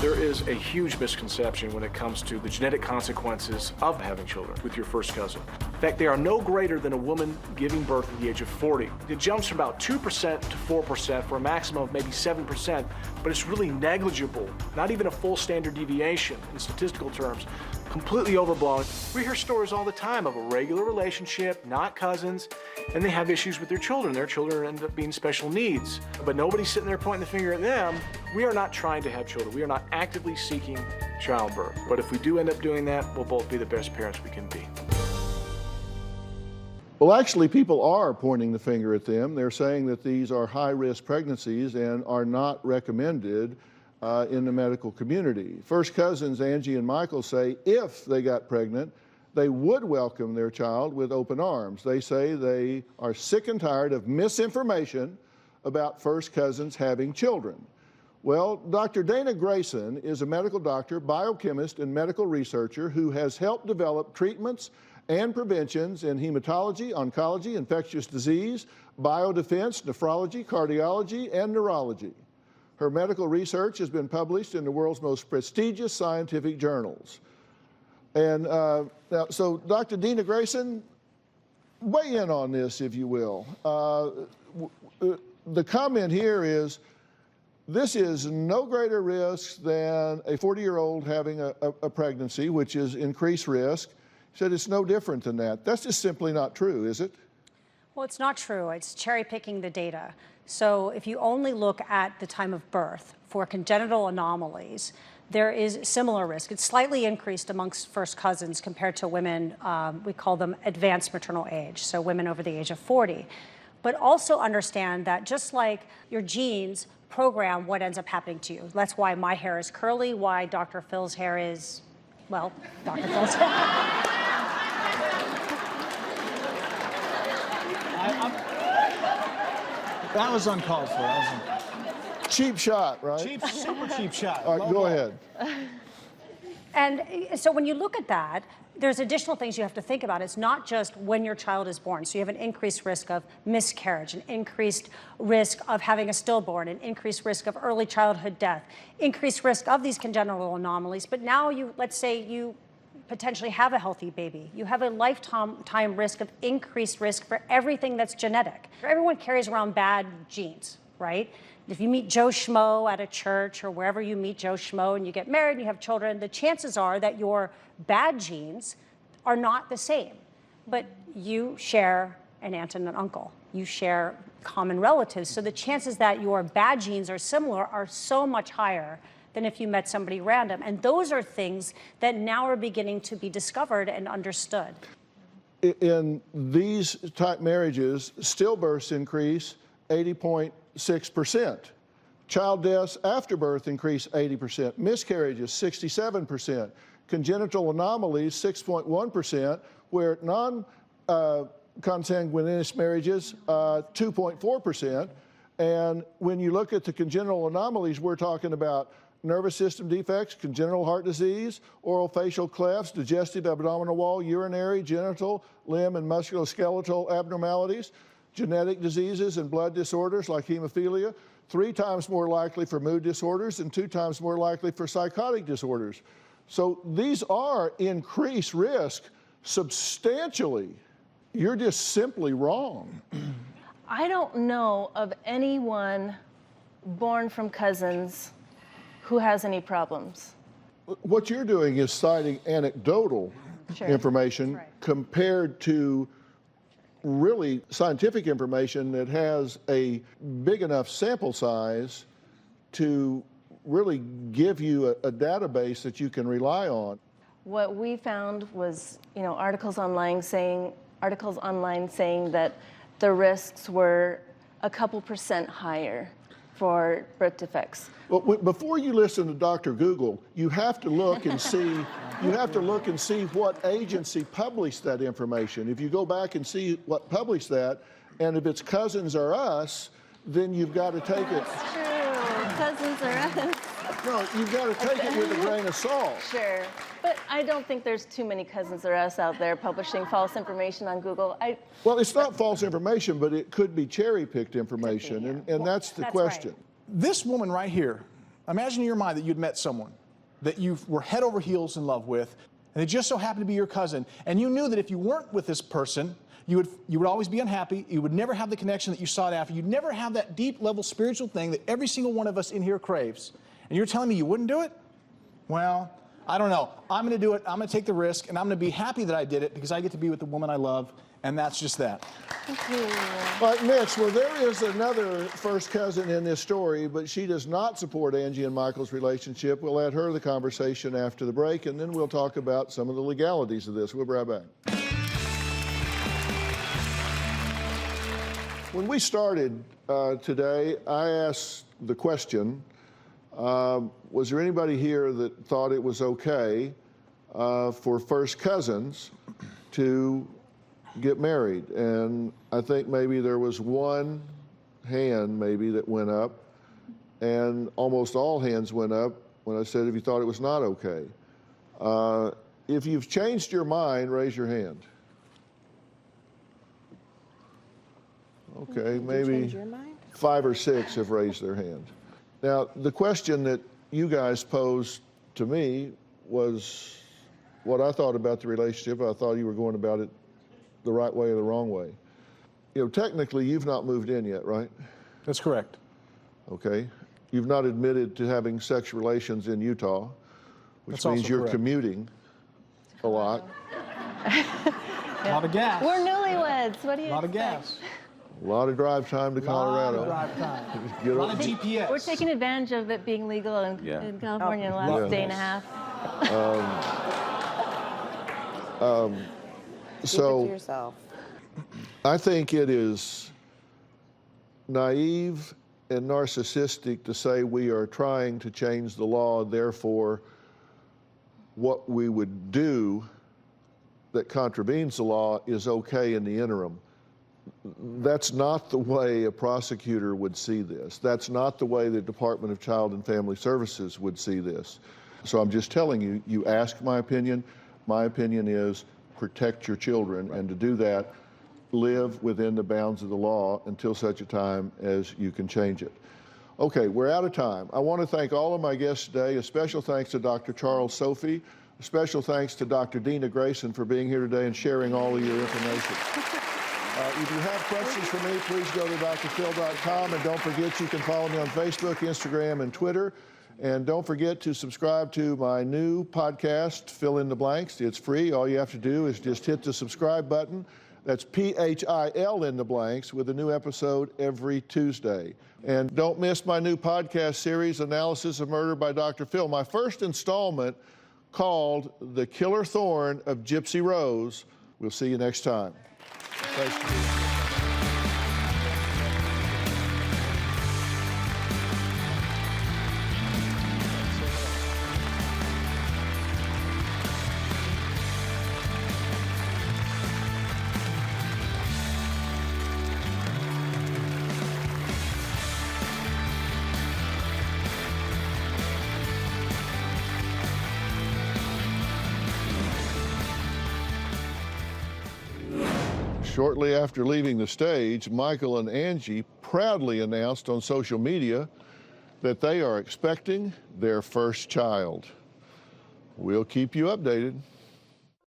There is a huge misconception when it comes to the genetic consequences of having children with your first cousin. In fact, they are no greater than a woman giving birth at the age of 40. It jumps from about 2% to 4% for a maximum of maybe 7%, but it's really negligible, not even a full standard deviation in statistical terms, completely overblown. We hear stories all the time of a regular relationship, not cousins, and they have issues with their children. Their children end up being special needs, but nobody's sitting there pointing the finger at them. We are not trying to have children. We are not actively seeking childbirth. But if we do end up doing that, we'll both be the best parents we can be. Well, actually, people are pointing the finger at them. They're saying that these are high-risk pregnancies and are not recommended in the medical community. First cousins Angie and Michael say if they got pregnant, they would welcome their child with open arms. They say they are sick and tired of misinformation about first cousins having children. Well, Dr. Dana Grayson is a medical doctor, biochemist, and medical researcher who has helped develop treatments and preventions in hematology, oncology, infectious disease, biodefense, nephrology, cardiology, and neurology. Her medical research has been published in the world's most prestigious scientific journals. And so Dr. Dana Grayson, weigh in on this, if you will. The comment here is, this is no greater risk than a 40-year-old having a pregnancy, which is increased risk. He said it's no different than that. That's just simply not true, is it? Well, it's not true. It's cherry-picking the data. So if you only look at the time of birth for congenital anomalies, there is similar risk. It's slightly increased amongst first cousins compared to women, we call them advanced maternal age, so women over the age of 40. But also understand that just like your genes program what ends up happening to you. That's why my hair is curly, why Dr. Phil's hair is, well, Dr. Phil's hair. That was uncalled for. Cheap shot, right? Super cheap shot. All right, go ahead. And so when you look at that, there's additional things you have to think about. It's not just when your child is born. So you have an increased risk of miscarriage, an increased risk of having a stillborn, an increased risk of early childhood death, increased risk of these congenital anomalies. But now let's say you potentially have a healthy baby. You have a lifetime risk of increased risk for everything that's genetic. Everyone carries around bad genes, right? If you meet Joe Schmo at a church or wherever you meet Joe Schmo and you get married and you have children, the chances are that your bad genes are not the same. But you share an aunt and an uncle. You share common relatives. So the chances that your bad genes are similar are so much higher than if you met somebody random. And those are things that now are beginning to be discovered and understood. In these type marriages, stillbirths increase 80.6%. Child deaths after birth increase 80%. Miscarriages, 67%. Congenital anomalies, 6.1%, where non-consanguineous marriages, 2.4%. And when you look at the congenital anomalies, we're talking about nervous system defects, congenital heart disease, oral facial clefts, digestive abdominal wall, urinary, genital, limb, and musculoskeletal abnormalities, genetic diseases and blood disorders like hemophilia, 3 times more likely for mood disorders and 2 times more likely for psychotic disorders. So these are increased risk substantially. You're just simply wrong. I don't know of anyone born from cousins who has any problems. What you're doing is citing anecdotal information compared to really scientific information that has a big enough sample size to really give you a database that you can rely on. What we found was, articles online saying that the risks were a couple % higher for birth defects. Well, before you listen to Dr. Google, you have to look and see. You have to look and see what agency published that information. If you go back and see what published that, and if it's Cousins or Us, then you've got to take it. That's true. Cousins or Us. No, you've got to take it with a grain of salt. Sure, but I don't think there's too many Cousins or Us out there publishing false information on Google. Well, it's not false information, but it could be cherry-picked information, and that's the question. Right. This woman right here Imagine in your mind that you'd met someone that you were head over heels in love with, and it just so happened to be your cousin, and you knew that if you weren't with this person, you would always be unhappy, you would never have the connection that you sought after, you'd never have that deep level spiritual thing that every single one of us in here craves. And you're telling me you wouldn't do it? Well, I don't know. I'm going to do it, I'm going to take the risk, and I'm going to be happy that I did it because I get to be with the woman I love, and that's just that. Thank you. But Mitch, well, there is another first cousin in this story, but she does not support Angie and Michael's relationship. We'll add her to the conversation after the break, and then we'll talk about some of the legalities of this. We'll be right back. When we started today, I asked the question, was there anybody here that thought it was okay for first cousins to get married? And I think maybe there was one hand maybe that went up, and almost all hands went up when I said if you thought it was not okay. If you've changed your mind, raise your hand. Okay, maybe 5 or 6 have raised their hand. Now, the question that you guys posed to me was what I thought about the relationship. I thought you were going about it the right way or the wrong way. You know, technically, you've not moved in yet, right? That's correct. Okay. You've not admitted to having sexual relations in Utah, which That's means also you're correct. commuting a lot. A lot of gas. We're newlyweds. What do you A lot of expect? gas. A lot of drive time to Colorado. A lot of drive time. Get A lot up- of GPS. We're taking advantage of it being legal in California in the last Yeah. day and a half. So Keep it to yourself. I think it is naive and narcissistic to say we are trying to change the law, therefore what we would do that contravenes the law is okay in the interim. That's not the way a prosecutor would see this. That's not the way the Department of Child and Family Services would see this. So I'm just telling you, you asked my opinion. My opinion is protect your children, and to do that, live within the bounds of the law until such a time as you can change it. Okay, we're out of time. I want to thank all of my guests today. A special thanks to Dr. Charles Sophie. A special thanks to Dr. DR Grayson for being here today and sharing all of your information. If you have questions for me, please go to drphil.com, and don't forget you can follow me on Facebook, Instagram, and Twitter. And don't forget to subscribe to my new podcast, Fill in the Blanks. It's free. All you have to do is just hit the subscribe button. That's PHIL in the blanks, with a new episode every Tuesday. And don't miss my new podcast series, Analysis of Murder by Dr. Phil. My first installment, called The Killer Thorn of Gypsy Rose. We'll see you next time. Thanks. Shortly after leaving the stage, Michael and Angie proudly announced on social media that they are expecting their first child. We'll keep you updated.